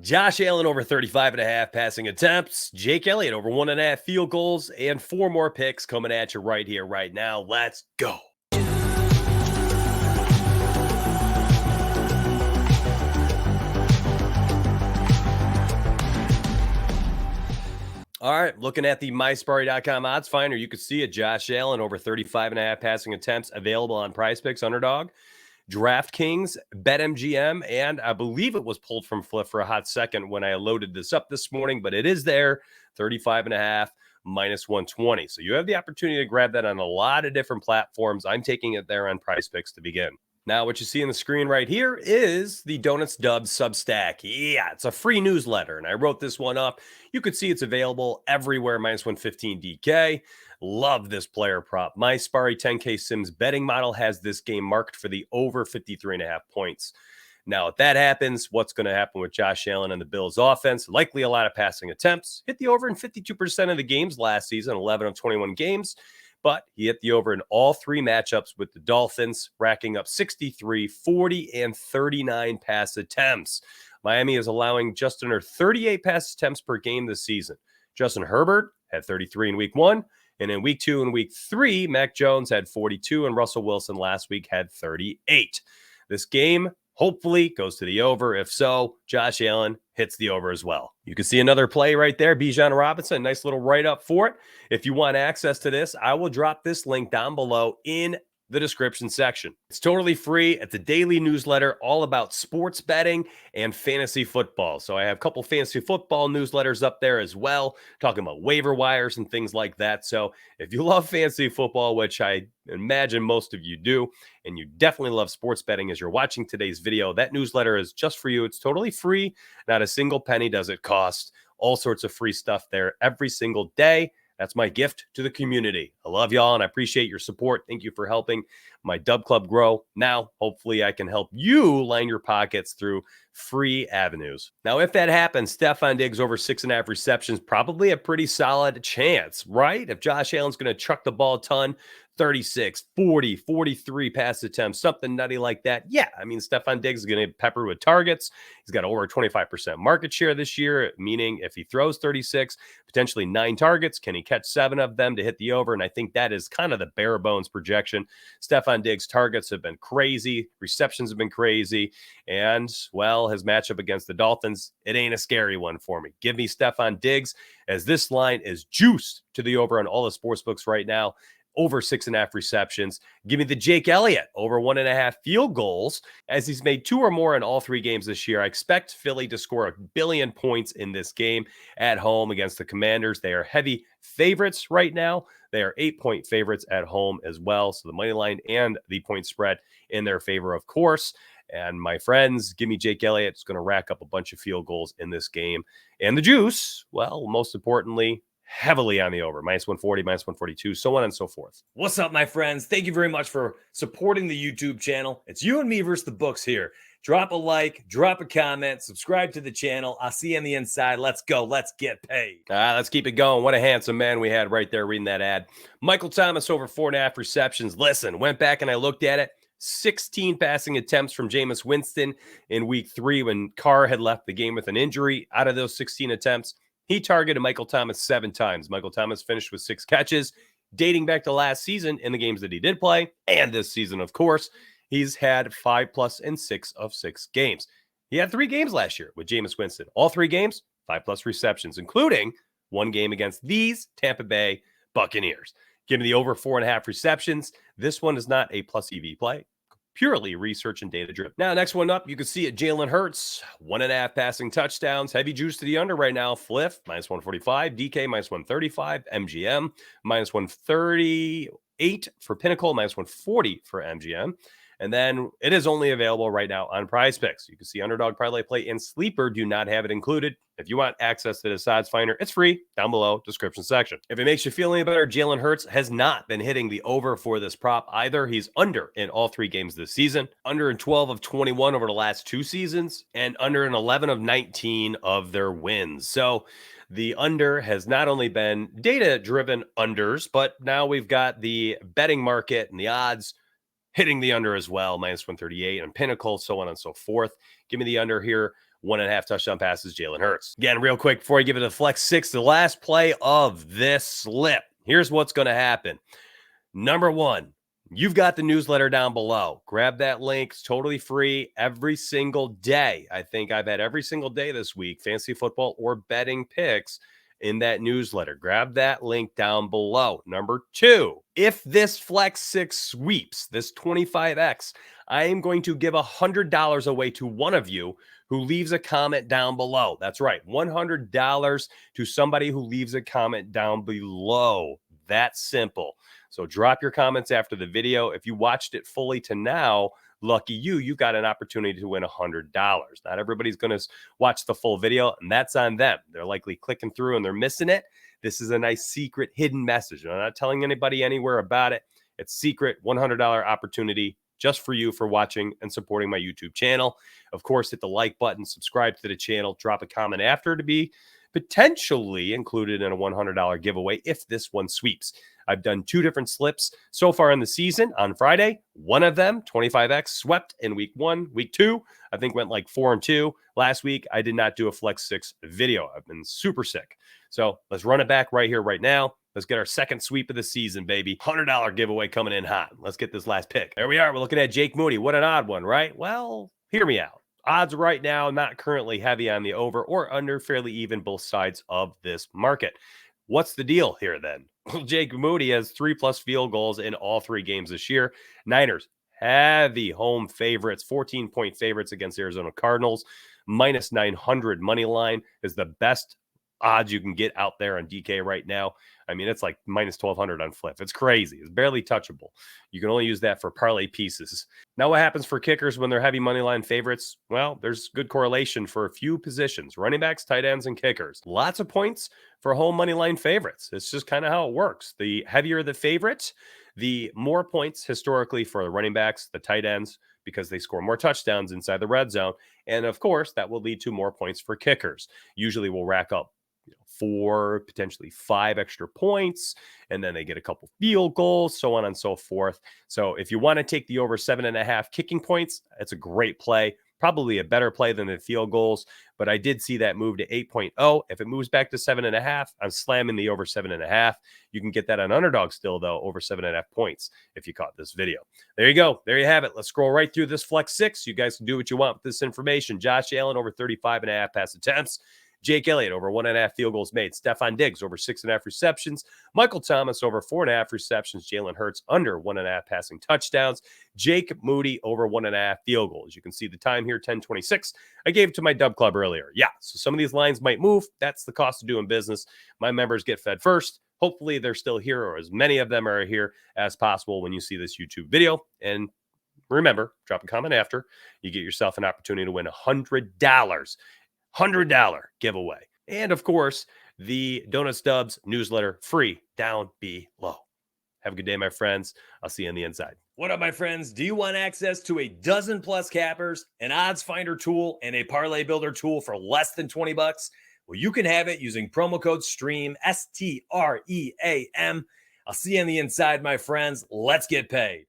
Josh Allen over 35.5 passing attempts. Jake Elliott over 1.5 field goals. And 4 more picks coming at you right here, right now. Let's go. All right, looking at the MySparry.com odds finder, you can see it. Josh Allen over 35.5 passing attempts available on Prizepicks, Underdog, DraftKings, BetMGM, and I believe it was pulled from Flip for a hot second when I loaded this up this morning, but it is there, 35.5 minus 120. So you have the opportunity to grab that on a lot of different platforms. I'm taking it there on Prizepicks to begin. Now, what you see on the screen right here is the Donuts Dubs Substack. Yeah, it's a free newsletter, and I wrote this one up. You could see it's available everywhere, minus 115 DK. Love this player prop. My Sparry 10K Sims betting model has this game marked for the over 53.5 points. Now, if that happens, what's going to happen with Josh Allen and the Bills offense? Likely a lot of passing attempts. Hit the over in 52% of the games last season, 11 of 21 games. But he hit the over in all 3 matchups with the Dolphins, racking up 63, 40, and 39 pass attempts. Miami is allowing just under 38 pass attempts per game this season. Justin Herbert had 33 in week 1. And in week 2 and week 3, Mac Jones had 42, and Russell Wilson last week had 38. This game hopefully goes to the over. If so, Josh Allen hits the over as well. You can see another play right there, Bijan Robinson, nice little write-up for it. If you want access to this, I will drop this link down below in the description section. It's totally free. It's a daily newsletter all about sports betting and fantasy football. So I have a couple fantasy football newsletters up there as well, talking about waiver wires and things like that. So if you love fantasy football, which I imagine most of you do, and you definitely love sports betting as you're watching today's video, that newsletter is just for you. It's totally free. Not a single penny does it cost. All sorts of free stuff there every single day. That's my gift to the community. I love y'all, and I appreciate your support. Thank you for helping my Dub Club grow. Now, hopefully, I can help you line your pockets through free avenues. Now, if that happens, Stefon Diggs over 6.5 receptions, probably a pretty solid chance, right? If Josh Allen's going to chuck the ball a ton, 36, 40, 43 pass attempts, something nutty like that. Yeah, I mean, Stefon Diggs is going to pepper with targets. He's got over 25% market share this year, meaning if he throws 36, potentially 9 targets, can he catch 7 of them to hit the over? And I think that is kind of the bare bones projection. Stefon Diggs' targets have been crazy. Receptions have been crazy. And, well, his matchup against the Dolphins, it ain't a scary one for me. Give me Stefon Diggs, as this line is juiced to the over on all the sports books right now. Over 6.5 receptions. Give me the Jake Elliott over 1.5 field goals, as he's made 2 or more in all 3 games this year. I expect Philly to score 1 billion points in this game at home against the Commanders. They are heavy favorites right now. They are 8-point favorites at home as well. So the money line and the point spread in their favor, of course. And my friends, give me Jake Elliott. It's going to rack up a bunch of field goals in this game. And the juice, well, most importantly, heavily on the over, minus 140, minus 142, so on and so forth. What's up, my friends? Thank you very much for supporting the YouTube channel. It's you and me versus the books here. Drop a like, drop a comment, subscribe to the channel. I'll see you on the inside. Let's go. Let's get paid. Let's keep it going. What a handsome man we had right there reading that ad. Michael Thomas over 4.5 receptions. Listen, went back and I looked at it. 16 passing attempts from Jameis Winston in week 3 when Carr had left the game with an injury. Out of those 16 attempts, he targeted Michael Thomas 7 times. Michael Thomas finished with 6 catches, dating back to last season in the games that he did play, and this season, of course. He's had 5+ in 6 of 6 games. He had 3 games last year with Jameis Winston. All 3 games, 5+ receptions, including 1 game against these Tampa Bay Buccaneers. Give me the over 4.5 receptions. This one is not a plus EV play. Purely research and data driven. Now, next one up, you can see it. Jalen Hurts, 1.5 passing touchdowns. Heavy juice to the under right now. Fliff, minus 145. DK, minus 135. MGM, minus 138 for Pinnacle, minus 140 for MGM. And then it is only available right now on Prizepicks. You can see Underdog, Parlay Play, and Sleeper do not have it included. If you want access to the odds finder, it's free down below, description section. If it makes you feel any better, Jalen Hurts has not been hitting the over for this prop either. He's under in all 3 games this season, under in 12 of 21 over the last 2 seasons, and under in 11 of 19 of their wins. So the under has not only been data-driven unders, but now we've got the betting market and the odds hitting the under as well, minus 138 and Pinnacle, so on and so forth. Give me the under here 1.5 touchdown passes, Jalen Hurts. Again, real quick, before I give it a flex 6, the last play of this slip. Here's what's going to happen. Number one, you've got the newsletter down below. Grab that link. It's totally free every single day. I think I've had every single day this week, fantasy football or betting picks in that newsletter. Grab that link down below. Number two, if this Flex 6 sweeps, this 25X, I am going to give $100 away to one of you who leaves a comment down below. That's right, $100 to somebody who leaves a comment down below. That's simple. So drop your comments after the video. If you watched it fully to now, lucky you got an opportunity to win $100. Not everybody's going to watch the full video, and that's on them. They're likely clicking through and they're missing it. This is a nice secret hidden message. I'm not telling anybody anywhere about it. It's secret, $100 opportunity just for you for watching and supporting my YouTube channel. Of course, hit the like button, subscribe to the channel, drop a comment after to be potentially included in a $100 giveaway if this one sweeps. I've done 2 different slips so far in the season. On Friday, one of them, 25X, swept in week 1. Week 2, I think went like 4-2. Last week, I did not do a Flex 6 video. I've been super sick. So let's run it back right here, right now. Let's get our second sweep of the season, baby. $100 giveaway coming in hot. Let's get this last pick. There we are. We're looking at Jake Moody. What an odd one, right? Well, hear me out. Odds right now, not currently heavy on the over or under, fairly even both sides of this market. What's the deal here then? Well, Jake Moody has 3+ field goals in all 3 games this year. Niners, heavy home favorites, 14-point favorites against Arizona Cardinals. -900 money line is the best odds you can get out there on DK right now. I mean, it's like -1200 on Flip. It's crazy. It's barely touchable. You can only use that for parlay pieces. Now, what happens for kickers when they're heavy money line favorites? Well, there's good correlation for a few positions: running backs, tight ends, and kickers. Lots of points for home money line favorites. It's just kind of how it works. The heavier the favorite, the more points historically for the running backs, the tight ends, because they score more touchdowns inside the red zone. And of course, that will lead to more points for kickers. Usually we'll rack up 4, potentially 5 extra points, and then they get a couple field goals, so on and so forth. So if you want to take the over 7.5 kicking points, it's a great play. Probably a better play than the field goals, but I did see that move to 8.0. If it moves back to 7.5, I'm slamming the over 7.5. You can get that on underdog still, though, over 7.5 points if you caught this video. There you go. There you have it. Let's scroll right through this Flex 6. You guys can do what you want with this information. Josh Allen over 35.5 pass attempts. Jake Elliott over 1.5 field goals made. Stefon Diggs over 6.5 receptions. Michael Thomas over 4.5 receptions. Jalen Hurts under 1.5 passing touchdowns. Jake Moody over 1.5 field goals. You can see the time here, 10:26. I gave it to my Dub Club earlier. Yeah, so some of these lines might move. That's the cost of doing business. My members get fed first. Hopefully they're still here, or as many of them are here as possible when you see this YouTube video. And remember, drop a comment after. You get yourself an opportunity to win $100. $100 giveaway. And of course, the Donuts Dubs newsletter free down below. Have a good day, my friends. I'll see you on the inside. What up, my friends? Do you want access to a dozen plus cappers, an odds finder tool, and a parlay builder tool for less than $20? Well, you can have it using promo code STREAM, STREAM. I'll see you on the inside, my friends. Let's get paid.